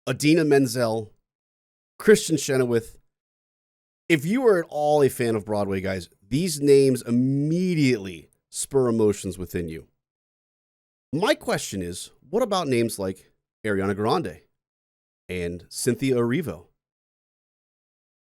Idina Menzel, Christian Chenoweth. If you are at all a fan of Broadway, guys, these names immediately spur emotions within you. My question is, what about names like Ariana Grande and Cynthia Erivo?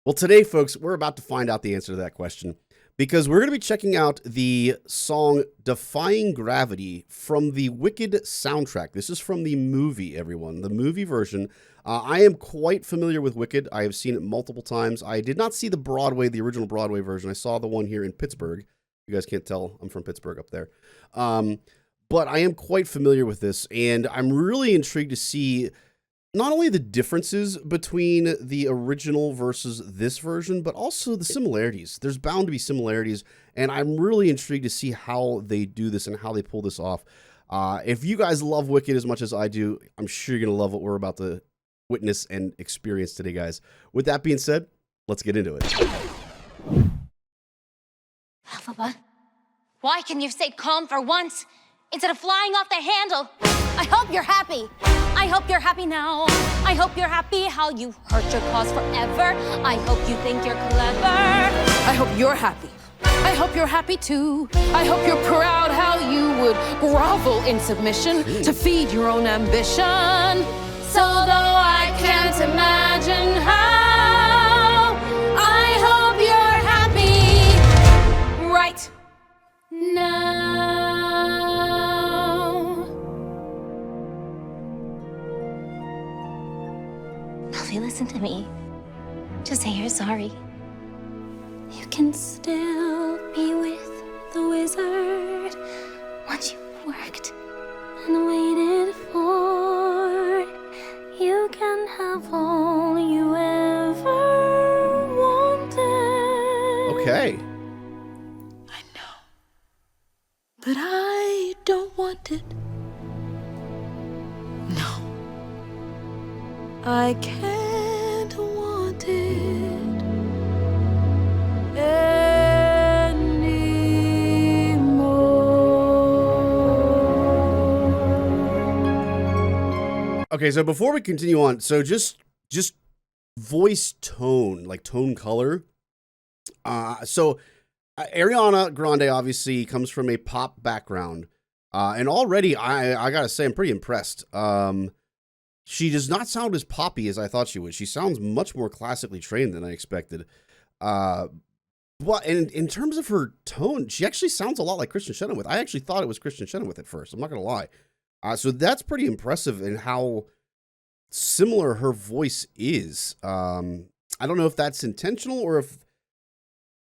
Well, today, folks, we're about to find out the answer to that question because we're going to be checking out the song Defying Gravity from the Wicked soundtrack. This is from the movie, everyone, the movie version. I am quite familiar with Wicked. I have seen it multiple times. I did not see the original Broadway version. I saw the one here in Pittsburgh. You guys can't tell, I'm from Pittsburgh up there. But I am quite familiar with this, and I'm really intrigued to see not only the differences between the original versus this version, but also the similarities. There's bound to be similarities, and I'm really intrigued to see how they do this and how they pull this off. If you guys love Wicked as much as I do, I'm sure you're going to love what we're about to witness and experience today, guys. With that being said, let's get into it. Alphaba, why can you stay calm for once instead of flying off the handle? I hope you're happy. I hope you're happy now. I hope you're happy how you hurt your cause forever. I hope you think you're clever. I hope you're happy. I hope you're happy too. I hope you're proud how you would grovel in submission to feed your own ambition. So though I can't imagine how, I hope you're happy right now. Melvie, listen to me. Just say you're sorry. You can still be with the wizard once you've worked and waited for. You can have all you ever wanted. Okay. I know, but I don't want it. No, I can't want it anymore. Okay, so before we continue on, so just voice tone, like tone color. Ariana Grande obviously comes from a pop background, and already I gotta say I'm pretty impressed. She does not sound as poppy as I thought she would. She sounds much more classically trained than I expected. But in terms of her tone, she actually sounds a lot like Christian Chenoweth. I actually thought it was Christian Chenoweth at first. I'm not gonna lie. So that's pretty impressive in how similar her voice is. I don't know if that's intentional or if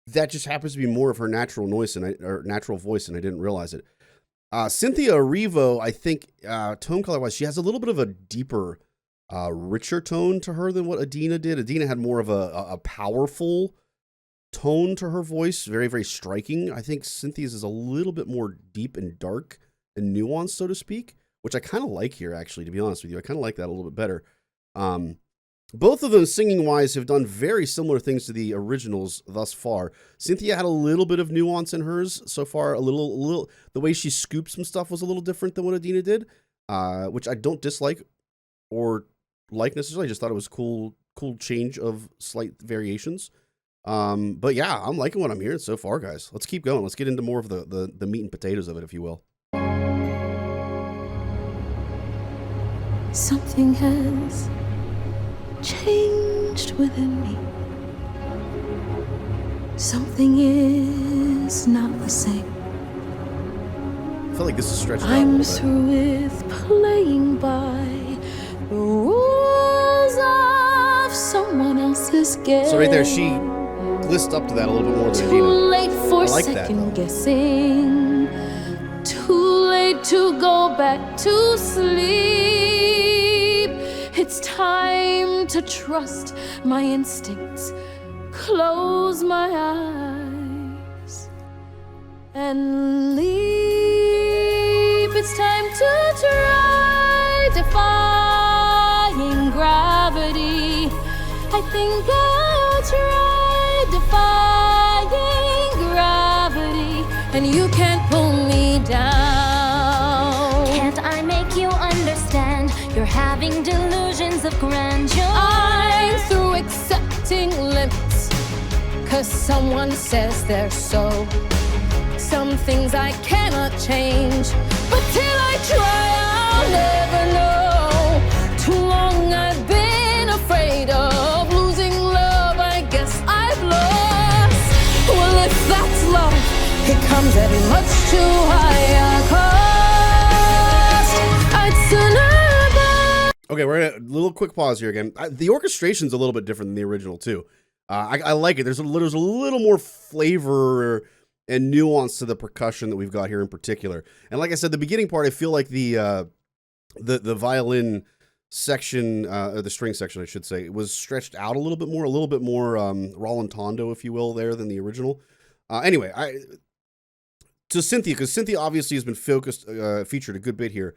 that just happens to be more of her natural voice, and I didn't realize it. Cynthia Erivo, I think, tone color-wise, she has a little bit of a deeper, richer tone to her than what Idina did. Idina had more of a powerful tone to her voice, very, very striking. I think Cynthia's is a little bit more deep and dark and nuanced, so to speak, which I kind of like here, actually, to be honest with you. I kind of like that a little bit better. Both of them, singing-wise, have done very similar things to the originals thus far. Cynthia had a little bit of nuance in hers so far. A little. The way she scooped some stuff was a little different than what Idina did, which I don't dislike or like necessarily. I just thought it was cool change of slight variations. But yeah, I'm liking what I'm hearing so far, guys. Let's keep going. Let's get into more of the meat and potatoes of it, if you will. Something has changed within me. Something is not the same. I feel like this is stretched out. I'm through with playing by the rules of someone else's game. So right there, she glissed up to that a little bit more than Idina. Too late for like second guessing. Too late to go back to sleep. It's time to trust my instincts. Close my eyes and leap. It's time to try defying gravity. I think I'll try defying gravity, and you can't pull me down. Can't I make you understand? You're having delusions skies of grandeur. I'm through accepting limits, 'cause someone says they're so. Some things I cannot change, but till I try, I'll never know. Too long I've been afraid of losing love, I guess I've lost. Well, if that's love, it comes at much too high a cost. I'd sooner go. Okay, we're gonna a little quick pause here again. The orchestration's a little bit different than the original too. I like it. There's a little more flavor and nuance to the percussion that we've got here in particular. And like I said, the beginning part, I feel like the violin section, or the string section, I should say, was stretched out a little bit more rallentando, if you will, there than the original. Anyway, to Cynthia, because Cynthia obviously has been featured a good bit here.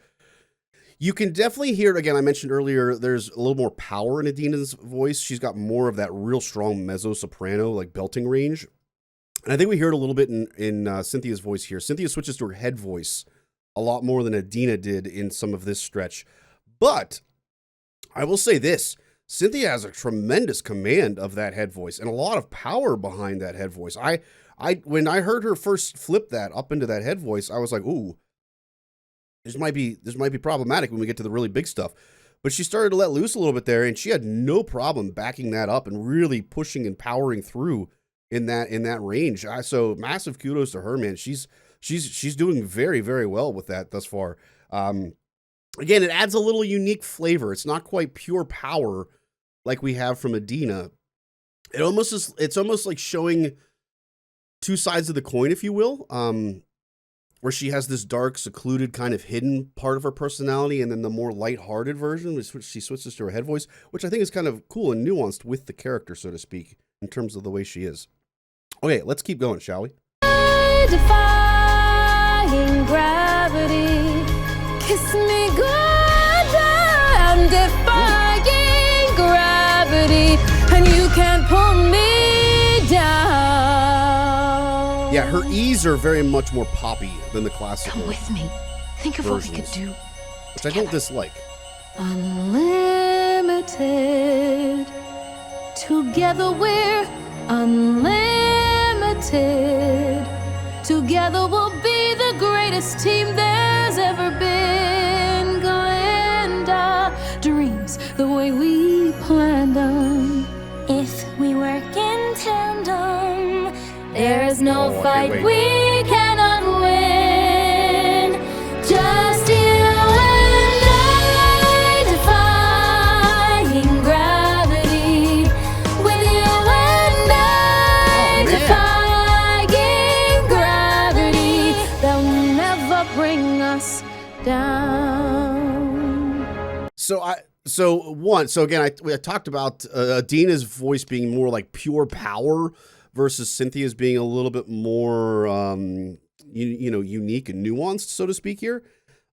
You can definitely hear, again, I mentioned earlier, there's a little more power in Adina's voice. She's got more of that real strong mezzo-soprano, like belting range. And I think we hear it a little bit in Cynthia's voice here. Cynthia switches to her head voice a lot more than Adina did in some of this stretch. But I will say this, Cynthia has a tremendous command of that head voice and a lot of power behind that head voice. When I heard her first flip that up into that head voice, I was like, ooh, this might be problematic when we get to the really big stuff. But she started to let loose a little bit there, and she had no problem backing that up and really pushing and powering through in that range. So massive kudos to her, man. She's doing very, very well with that thus far. Again, it adds a little unique flavor. It's not quite pure power like we have from Adina. It's almost like showing two sides of the coin, if you will, where she has this dark, secluded, kind of hidden part of her personality, and then the more lighthearted version, which she switches to her head voice, which I think is kind of cool and nuanced with the character, so to speak, in terms of the way she is. Okay, let's keep going, shall we? Defying gravity, kiss me goodbye. I'm defying gravity, and you can't pull me down. Yeah, her E's are very much more poppy than the classical. Come with me. Think of what we could do. Which I don't dislike. Unlimited. Together we're unlimited. Together we'll be the greatest team there's ever been. Go end our dreams the way we planned them. If we work in tandem, there's no Oh, fight wait. we cannot win. Just you and I, defying gravity. With you and I, Oh, man. Defying gravity, they'll never bring us down. So again, I talked about Adina's voice being more like pure power versus Cynthia's being a little bit more, unique and nuanced, so to speak here.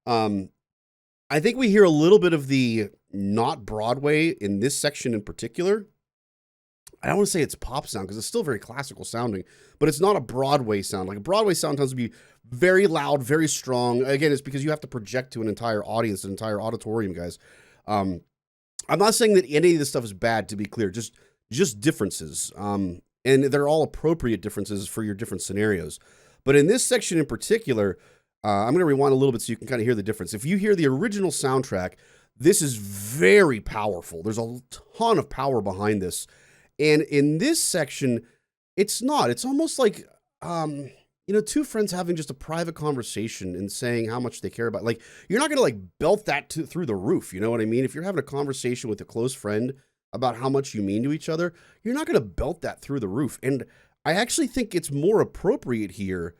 I think we hear a little bit of the not Broadway in this section in particular. I don't want to say it's pop sound because it's still very classical sounding, but it's not a Broadway sound. Like a Broadway sound tends to be very loud, very strong. Again, it's because you have to project to an entire audience, an entire auditorium, guys. I'm not saying that any of this stuff is bad, to be clear, just differences. And they're all appropriate differences for your different scenarios. But in this section in particular, I'm going to rewind a little bit so you can kind of hear the difference. If you hear the original soundtrack, this is very powerful. There's a ton of power behind this. And in this section, it's not. It's almost like, two friends having just a private conversation and saying how much they care about. Like, you're not going to, like, belt that through the roof. You know what I mean? If you're having a conversation with a close friend about how much you mean to each other, you're not going to belt that through the roof. And I actually think it's more appropriate here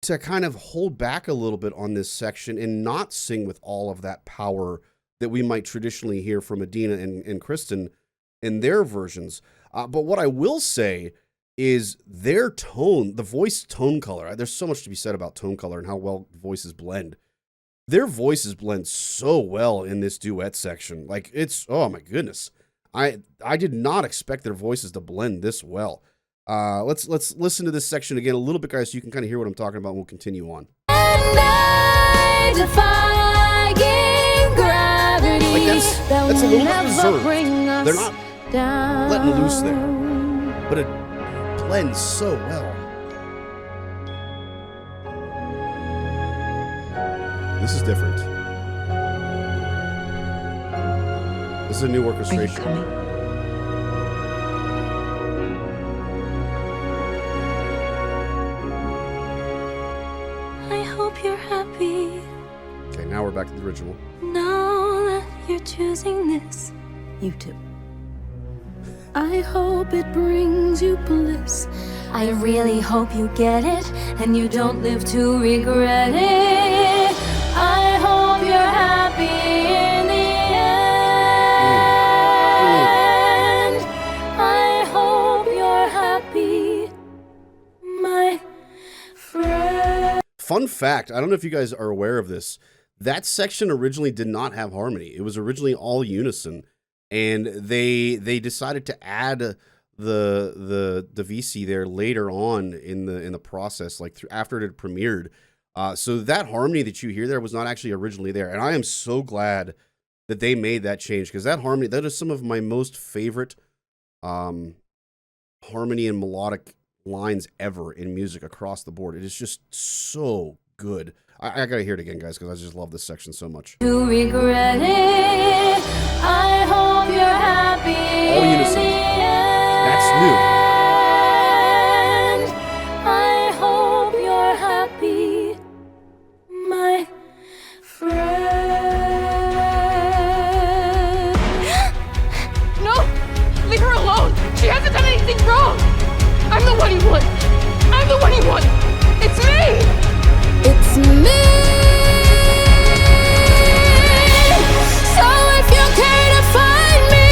to kind of hold back a little bit on this section and not sing with all of that power that we might traditionally hear from Adina and Kristen in their versions. But what I will say is their tone, the voice tone color. There's so much to be said about tone color and how well voices blend. Their voices blend so well in this duet section. Like, it's, oh my goodness. I did not expect their voices to blend this well. Let's listen to this section again a little bit, guys, so you can kind of hear what I'm talking about, and we'll continue on. And I, defying gravity, Like that's a little bit reserved. They're not letting loose there, but it blends so well. This is different. This is a new orchestration. I hope you're happy. Okay, now we're back to the original. Now that you're choosing this. You too. I hope it brings you bliss. I really hope you get it and you don't live to regret it. I hope you're happy in the end. I hope you're happy, my friend. Fun fact, I don't know if you guys are aware of this. That section originally did not have harmony. It was originally all unison. And they decided to add the VC there later on in the process, like after it had premiered. So that harmony that you hear there was not actually originally there. And I am so glad that they made that change, because that harmony, that is some of my most favorite harmony and melodic lines ever in music across the board. It is just so good. I gotta hear it again, guys, because I just love this section so much. To regret it. I hope you're happy. All unison. That's new. I hope you're happy, my friend. No! Leave her alone! She hasn't done anything wrong! I'm the one you want! I'm the one you want! It's me! It's me! So if you care to find me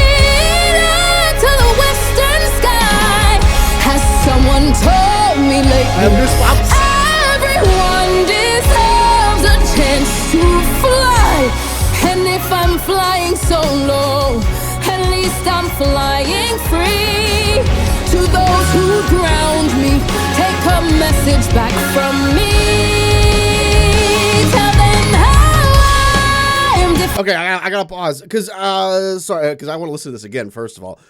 to the western sky, Has someone told me lately? everyone deserves a chance to fly. And if I'm flying solo, At least I'm flying free. to those who ground me, take a message back from me. Tell them how I am Okay, I gotta pause because sorry, because I want to listen to this again. First of all,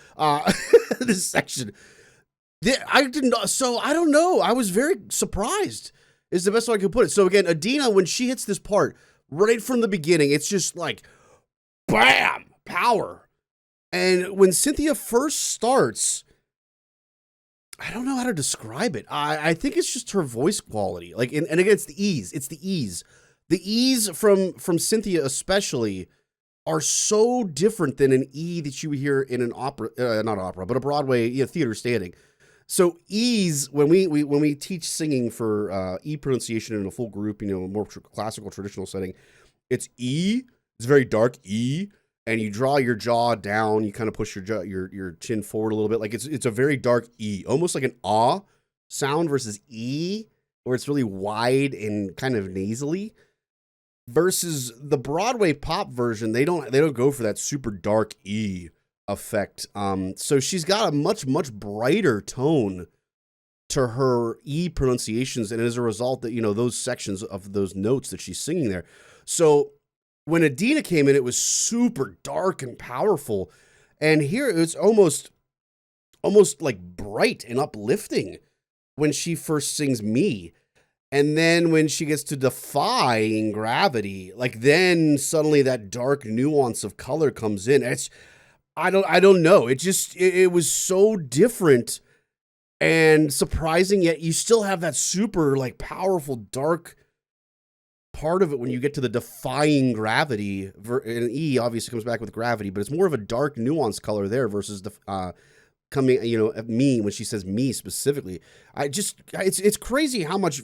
this section, I didn't. So I don't know. I was very surprised. Is the best way I could put it. So again, Adina, when she hits this part right from the beginning, it's just like, bam, power. And when Cynthia first starts, I don't know how to describe it. I think it's just her voice quality. Like, and again, it's the ease. It's the ease. The E's from Cynthia especially are so different than an E that you would hear in an opera, not opera, but a Broadway theater standing. So E's, when we teach singing for E pronunciation in a full group, more classical traditional setting, it's E. It's very dark E, and you draw your jaw down. You kind of push your chin forward a little bit, like it's a very dark E, almost like an ah sound versus E, where it's really wide and kind of nasally. Versus the Broadway pop version, they don't go for that super dark E effect. So she's got a much brighter tone to her E pronunciations, and as a result, that those sections of those notes that she's singing there. So when Adina came in, it was super dark and powerful, and here it's almost like bright and uplifting when she first sings Me. And then when she gets to Defying Gravity, like then suddenly that dark nuance of color comes in. I don't know. It was so different and surprising, yet you still have that super like powerful dark part of it when you get to the Defying Gravity. And E obviously comes back with gravity, but it's more of a dark nuance color there versus coming, at Me, when she says Me specifically. It's crazy how much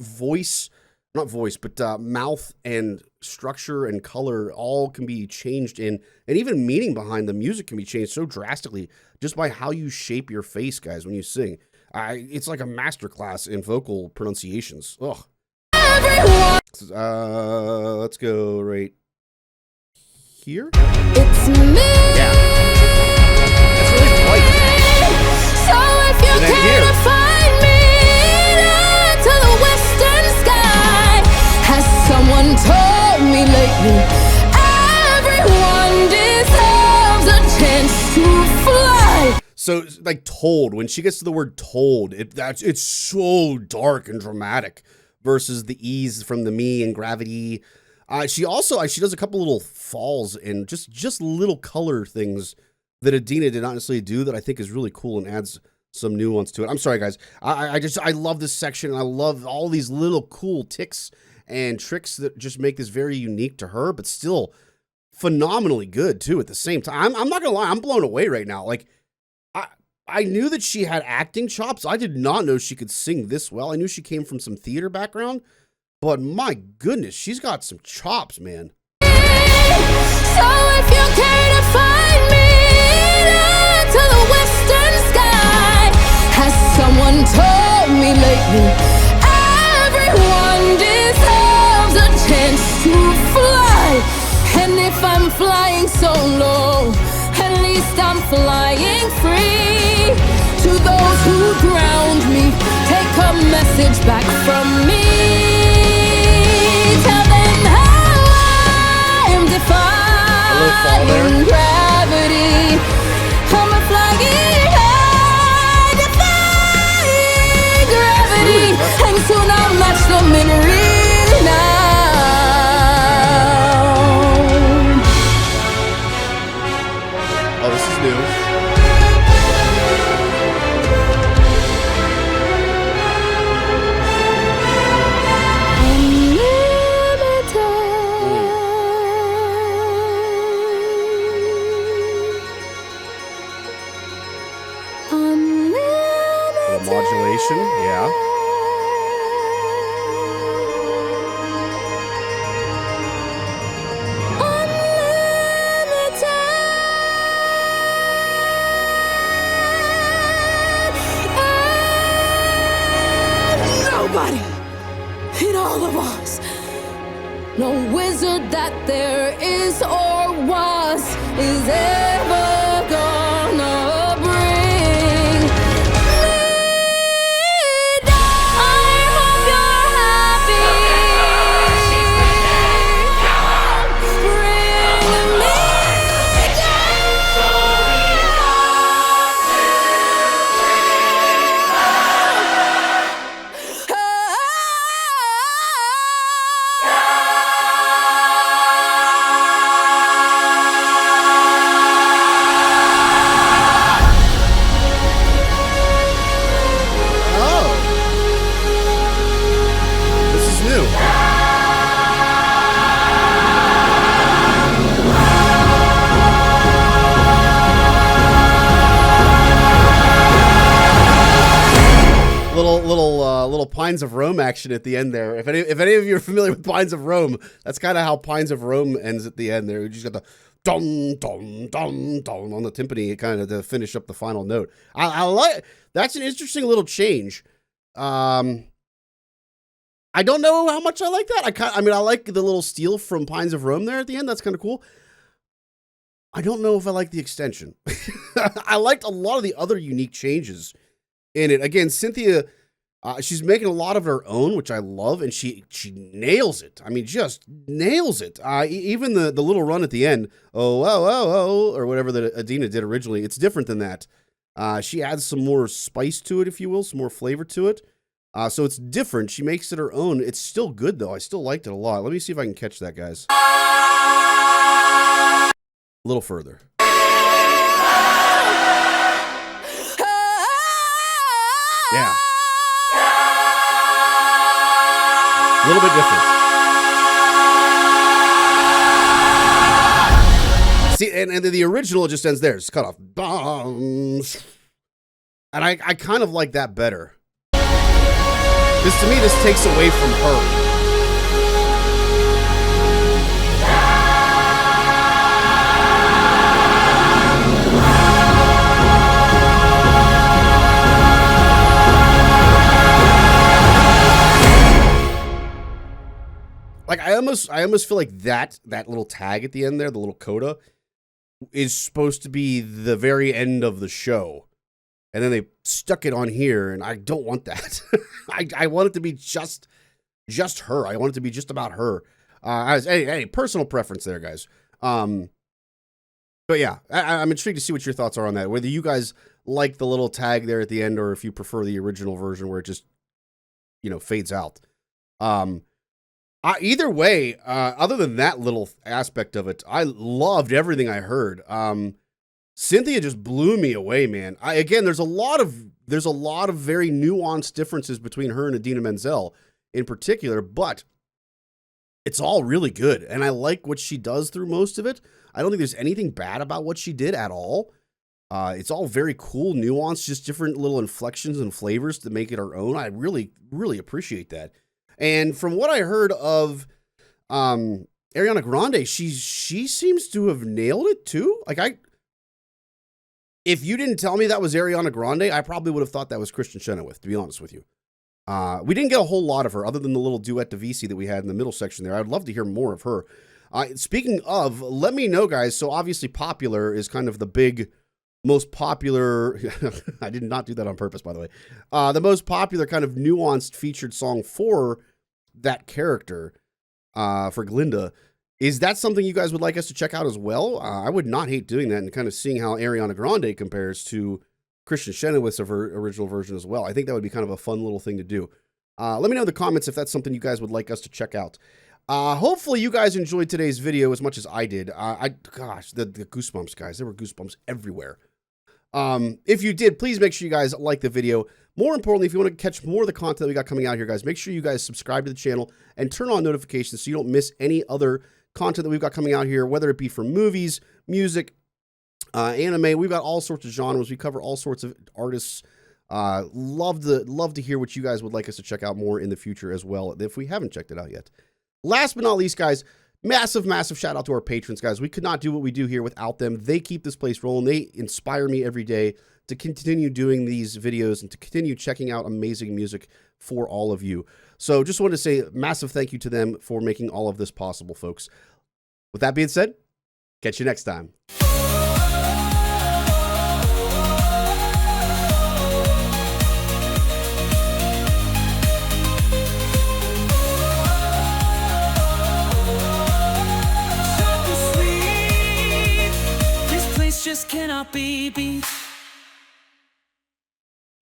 mouth and structure and color all can be changed and even meaning behind the music can be changed so drastically just by how you shape your face, guys, when you sing. It's like a masterclass in vocal pronunciations. Ugh. Let's go right here. It's me. Yeah. That's really bright. So if you care to find me to the western sky, has someone told me lately? everyone deserves So like told, when she gets to the word told, it's so dark and dramatic versus the ease from the me and gravity. She does a couple little falls and just little color things that Adina did not necessarily do that I think is really cool and adds some nuance to it. I'm sorry, guys. I love this section. I love all these little cool ticks and tricks that just make this very unique to her, but still phenomenally good too at the same time. I'm not gonna lie, I'm blown away right now. Like, I knew that she had acting chops. I did not know she could sing this well. I knew she came from some theater background, but my goodness, she's got some chops, man. So if you care to find me to the western sky, has someone told me lately, everyone deserves a chance to fly. And if I'm flying so low, at least I'm flying free. To those who ground me, take a message back from me. Tell them how I am defying gravity. I'm a flying high, defying gravity. And soon I'll match the memory now. Oh, this is new. Modulation, yeah. Nobody in all of Oz, no wizard that there is or was, is ever gonna bring me down. I hope you're happy. Bring me Little Pines of Rome action at the end there. If any of you are familiar with Pines of Rome, that's kind of how Pines of Rome ends at the end there. You just got the dum dum dum dum on the timpani, kind of to finish up the final note. I like that's an interesting little change. I don't know how much I like that. I mean, I like the little steal from Pines of Rome there at the end. That's kind of cool. I don't know if I like the extension. I liked a lot of the other unique changes in it. Again, Cynthia, she's making a lot of her own, which I love, and she nails it. I mean, just nails it. Even the little run at the end, or whatever that Adina did originally, it's different than that. She adds some more spice to it, if you will, some more flavor to it. So it's different. She makes it her own. It's still good, though. I still liked it a lot. Let me see if I can catch that, guys. A little further. Yeah. A little bit different. See, and the original just ends there. It's cut off. And I kind of like that better. Because to me, this takes away from her. Like I almost feel like that little tag at the end there, the little coda, is supposed to be the very end of the show. And then they stuck it on here, and I don't want that. I want it to be just her. I want it to be just about her. Hey, personal preference there, guys. But But yeah, I'm intrigued to see what your thoughts are on that. Whether you guys like the little tag there at the end, or if you prefer the original version where it just, fades out. Either way, other than that little aspect of it, I loved everything I heard. Cynthia just blew me away, man. There's a lot of very nuanced differences between her and Idina Menzel in particular, but it's all really good, and I like what she does through most of it. I don't think there's anything bad about what she did at all. It's all very cool, nuanced, just different little inflections and flavors to make it our own. I really, really appreciate that. And from what I heard of Ariana Grande, she seems to have nailed it too. If you didn't tell me that was Ariana Grande, I probably would have thought that was Kristen Chenoweth, to be honest with you. We didn't get a whole lot of her other than the little duet Divisi that we had in the middle section there. I'd love to hear more of her. Speaking of, let me know, guys. So obviously Popular is kind of the big, most popular, I did not do that on purpose, by the way. The most popular kind of nuanced featured song for that character, for Glinda. Is that something you guys would like us to check out as well? I would not hate doing that and kind of seeing how Ariana Grande compares to Kristen Chenoweth's of her original version as well. I think that would be kind of a fun little thing to do. Let me know in the comments if that's something you guys would like us to check out. Hopefully you guys enjoyed today's video as much as I did. Gosh, the goosebumps, guys. There were goosebumps everywhere. If you did, please make sure you guys like the video. More importantly, if you want to catch more of the content that we got coming out here, guys, make sure you guys subscribe to the channel and turn on notifications so you don't miss any other content that we've got coming out here, whether it be from movies, music, anime. We've got all sorts of genres. We cover all sorts of artists. Love to hear what you guys would like us to check out more in the future as well, if we haven't checked it out yet. Last but not least, guys, massive shout out to our patrons, guys. We could not do what we do here without them. They keep this place rolling. They inspire me every day to continue doing these videos and to continue checking out amazing music for all of you. So just wanted to say a massive thank you to them for making all of this possible, folks. With that being said, catch you next time. Just cannot be